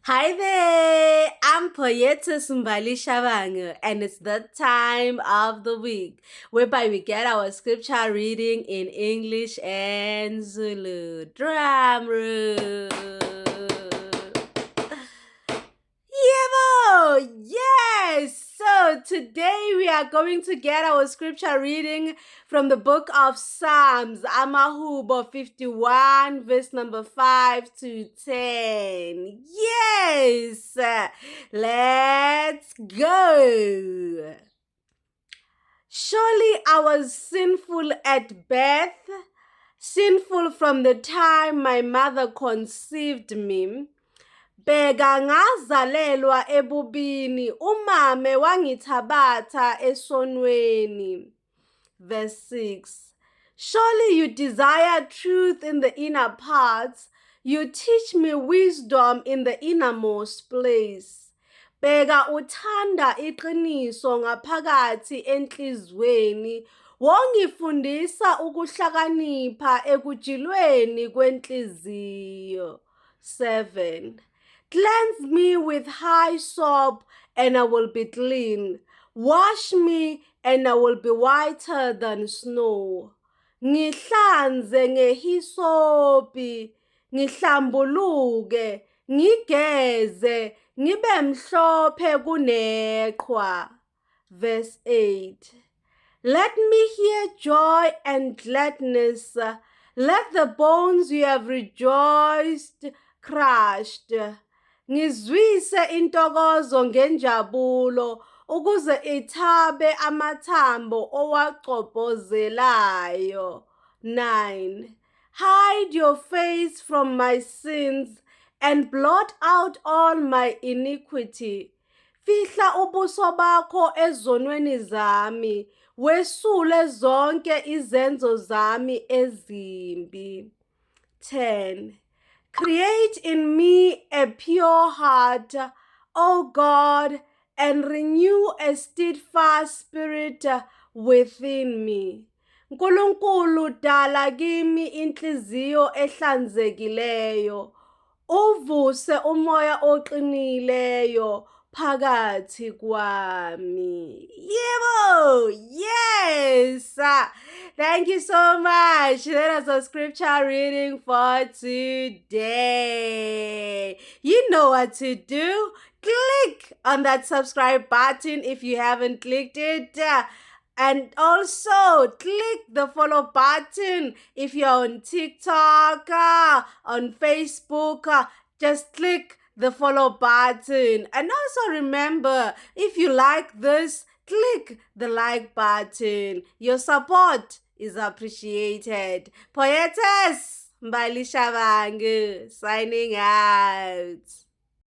Hi there, I'm Poetess Mbali Shabangu, and it's the time of the week whereby we get our scripture reading in English and Zulu. Drum roll. Yebo! Yes! So today we are going to get our scripture reading from the book of Psalms, AmaHubo 51, verse number 5 to 10. Yes! Let's go! Surely I was sinful at birth, sinful from the time my mother conceived me. Bheka ngazalelwa ebubini, umame wangithabatha esonweni. Verse 6. Surely you desire truth in the inner parts. You teach me wisdom in the innermost place. Bheka uthanda iqiniso ngaphakathi enhlizweni. Wongifundisa ukuhlakanipha ekujilweni kwenhliziyo. 7. Cleanse me with hyssop, and I will be clean. Wash me, and I will be whiter than snow. Ngihlanze ngehisopi, ngihlambuluke, ngigeze, ngibe mhlophe kuneqhwa. Verse 8. Let me hear joy and gladness. Let the bones you have rejoiced crushed. Ngizwise intokozo ngenjabulo ukuze ithabe amathambo owacobhozelayo. 9. Hide your face from my sins and blot out all my iniquity. Fihla ubuso bakho ezonweni zami, wesule zonke izenzo zami ezimbi. 10. Create in me a pure heart, O God, and renew a steadfast spirit within me. Nkulunkulu, dala kimi inhliziyo ehlanzekileyo, uvuse umoya oqinileyo phakathi kwami. Yebo! Yes! Thank you so much. That is a scripture reading for today. You know what to do. Click on that subscribe button if you haven't clicked it. And also click the follow button if you're on TikTok, on Facebook. Just click the follow button. And also remember, if you like this, click the like button. Your support is appreciated. Poetess Mbali Shabangu signing out.